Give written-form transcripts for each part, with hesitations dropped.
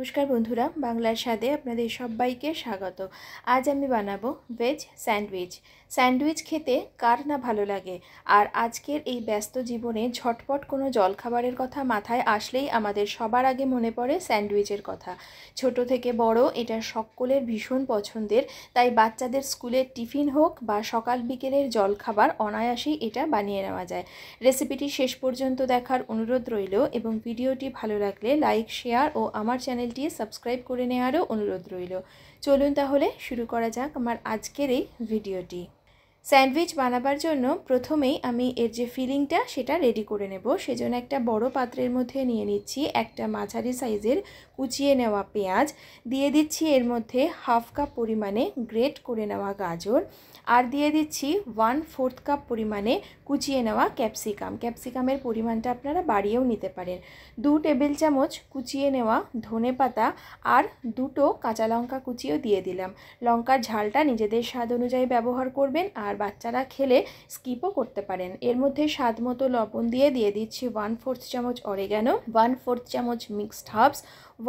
नमस्कार बंधुरा बांगलार स्वादे आपनादेर सबाइके स्वागत। आज आमी बानाबो वेज सैंडविच। सैंडविच खेते कार ना भालो लागे और आजकेर एई व्यस्त जीवने झटपट कोनो जलखाबारेर कथा माथाय आसलेई आमादेर सबार आगे मने पड़े सैंडविचेर कथा। छोटो थेके बड़ो एटा सकलेर भीषण पछंदेर, ताई बाच्चादेर स्कुलेर टिफिन होक बा सकाल बिकेलेर जलखाबार अनायासेई एटा बानिये नेওয়া যায়। रेसिपिटी शेष पर्यन्त देखार अनुरोध रइल एबं भिडियोटी भालो लागले लाइक शेयर और आमार चैनलटी सबस्क्राइब करे नेওয়ারও अनुरोध रइल। चलुन ताहले शुरू करा जाक आमार आजकेर এই ভিডিওটি। सैंडविच बानाबार जोन्नो प्रथमेई आमी एर जे फिलिंगटा सेटा रेडी करे नेब। सेजोन्नो एकटा बड़ो पात्रेर मध्ये निये निচ্ছি एकटा माझारि साइजेर कुचिए नेওয়া पेঁয়াজ, दिए दिচ্ছি एर मध्ये हाफ कप परिमाणे ग्रेट करे नेওয়া गाजर और दिए दिচ্ছি 1/4 कप परिमाणे कुचिए नेওয়া ক্যাপসিকাম। ক্যাপসিকামের পরিমাণটা আপনারা বাড়িয়েও নিতে পারেন। 2 টেবিল চামচ কুচিয়ে নেওয়া ধনেপাতা আর 2টো কাঁচা লঙ্কা কুচিও দিয়ে দিলাম। লঙ্কার ঝালটা নিজেদের স্বাদ অনুযায়ী ব্যবহার করবেন আর বাচ্চারা খেলে স্কিপও করতে পারেন। এর মধ্যে স্বাদ মতো লবণ দিয়ে দিচ্ছি 1/4 চামচ অরিগানো, 1/4 চামচ মিক্সড হার্বস,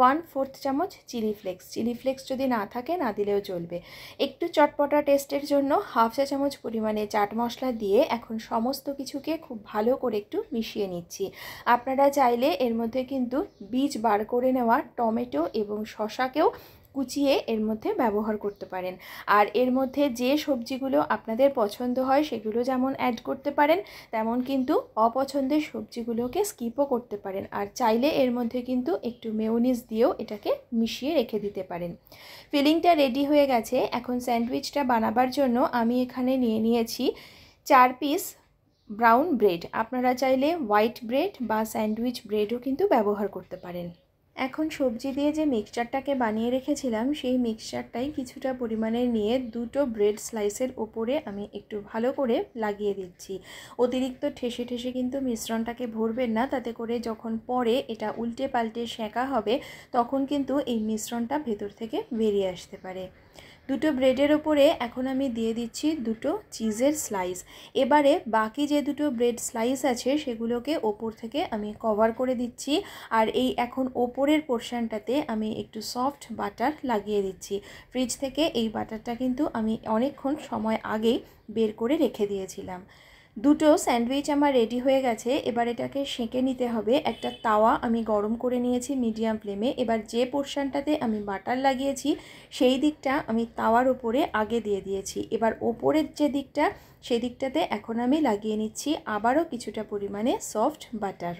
1/4 চামচ চিলি ফ্লেক্স। চিলি ফ্লেক্স যদি না থাকে না দিলেও চলবে। একটু চটপটা টেস্টের জন্য হাফ চা চামচ পরিমাণে চাট মশলা দিয়ে এখন সমস্ত কিছুকে খুব ভালো করে একটু মিশিয়ে নিচ্ছি। আপনারা চাইলে এর মধ্যে কিন্তু বীজ বার করে নেওয়া টমেটো এবং শসাকেও কুচিয়ে এর মধ্যে ব্যবহার করতে পারেন। আর এর মধ্যে যে সবজিগুলো আপনাদের পছন্দ হয় সেগুলো যেমন অ্যাড করতে পারেন, তেমন কিন্তু অপছন্দের সবজিগুলোকে স্কিপও করতে পারেন। আর চাইলে এর মধ্যে কিন্তু একটু মেয়োনিজ দিয়েও এটাকে মিশিয়ে রেখে দিতে পারেন। ফিলিংটা রেডি হয়ে গেছে। এখন স্যান্ডউইচটা বানাবার জন্য আমি এখানে নিয়ে নিয়েছি 4 পিস ব্রাউন ব্রেড। আপনারা চাইলে হোয়াইট ব্রেড বা স্যান্ডউইচ ব্রেডও কিন্তু ব্যবহার করতে পারেন। এখন সবজি দিয়ে যে মিক্সচারটাকে বানিয়ে রেখেছিলাম সেই মিক্সচারটাই কিছুটা পরিমাণে নিয়ে 2টো ব্রেড স্লাইসের ওপরে আমি একটু ভালো করে লাগিয়ে দিচ্ছি। অতিরিক্ত ঠেসে ঠেসে কিন্তু মিশ্রণটাকে ভরবেন না, তাতে করে যখন পরে এটা উল্টে পাল্টে সেঁকা হবে তখন কিন্তু এই মিশ্রণটা ভেতর থেকে বেরিয়ে আসতে পারে। 2টো ব্রেডের ওপরে এখন আমি দিয়ে দিচ্ছি 2টো চিজের স্লাইস। এবারে বাকি যে 2টো ব্রেড স্লাইস আছে সেগুলোকে ওপর থেকে আমি কভার করে দিচ্ছি। আর এই এখন ওপরের পোর্শনটাতে আমি একটু সফট বাটার লাগিয়ে দিচ্ছি। ফ্রিজ থেকে এই বাটারটা কিন্তু আমি অনেকক্ষণ সময় আগেই বের করে রেখে দিয়েছিলাম। 2টো স্যান্ডউইচ আমার রেডি হয়ে গেছে। এবার এটাকে সেঁকে নিতে হবে। একটা তাওয়া আমি গরম করে নিয়েছি মিডিয়াম ফ্লেমে। এবার যে পোর্শনটাতে আমি বাটার লাগিয়েছি সেই দিকটা আমি তাওয়ার উপরে আগে দিয়ে দিয়েছি। এবার ওপরের যে দিকটা সেই দিকটাতে এখন আমি লাগিয়ে নিচ্ছি আবারও কিছুটা পরিমাণে সফট বাটার।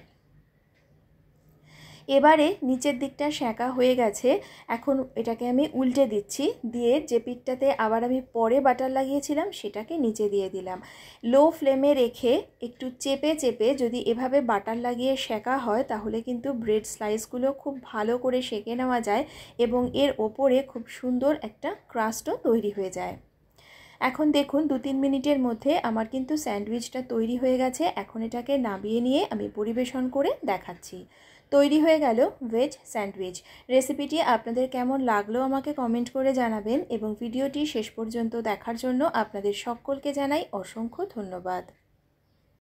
এবারে নিচের দিকটা সেঁকা হয়ে গেছে। এখন এটাকে আমি উল্টে দিচ্ছি, দিয়ে যে পিঠটাতে আবার আমি পরে বাটার লাগিয়েছিলাম সেটাকে নিচে দিয়ে দিলাম। লো ফ্লেমে রেখে একটু চেপে চেপে যদি এভাবে বাটার লাগিয়ে সেঁকা হয় তাহলে কিন্তু ব্রেড স্লাইসগুলো খুব ভালো করে সেঁকে নেওয়া যায় এবং এর ওপরে খুব সুন্দর একটা ক্রাস্টও তৈরি হয়ে যায়। এখন দেখুন 2-3 মিনিটের মধ্যে আমার কিন্তু স্যান্ডউইচটা তৈরি হয়ে গেছে। এখন এটাকে নামিয়ে নিয়ে আমি পরিবেশন করে দেখাচ্ছি। তৈরি হয়ে গেল ভেজ স্যান্ডউইচ। রেসিপিটি আপনাদের কেমন লাগলো আমাকে কমেন্ট করে জানাবেন এবং ভিডিওটি শেষ পর্যন্ত দেখার জন্য আপনাদের সকলকে জানাই অসংখ্য ধন্যবাদ।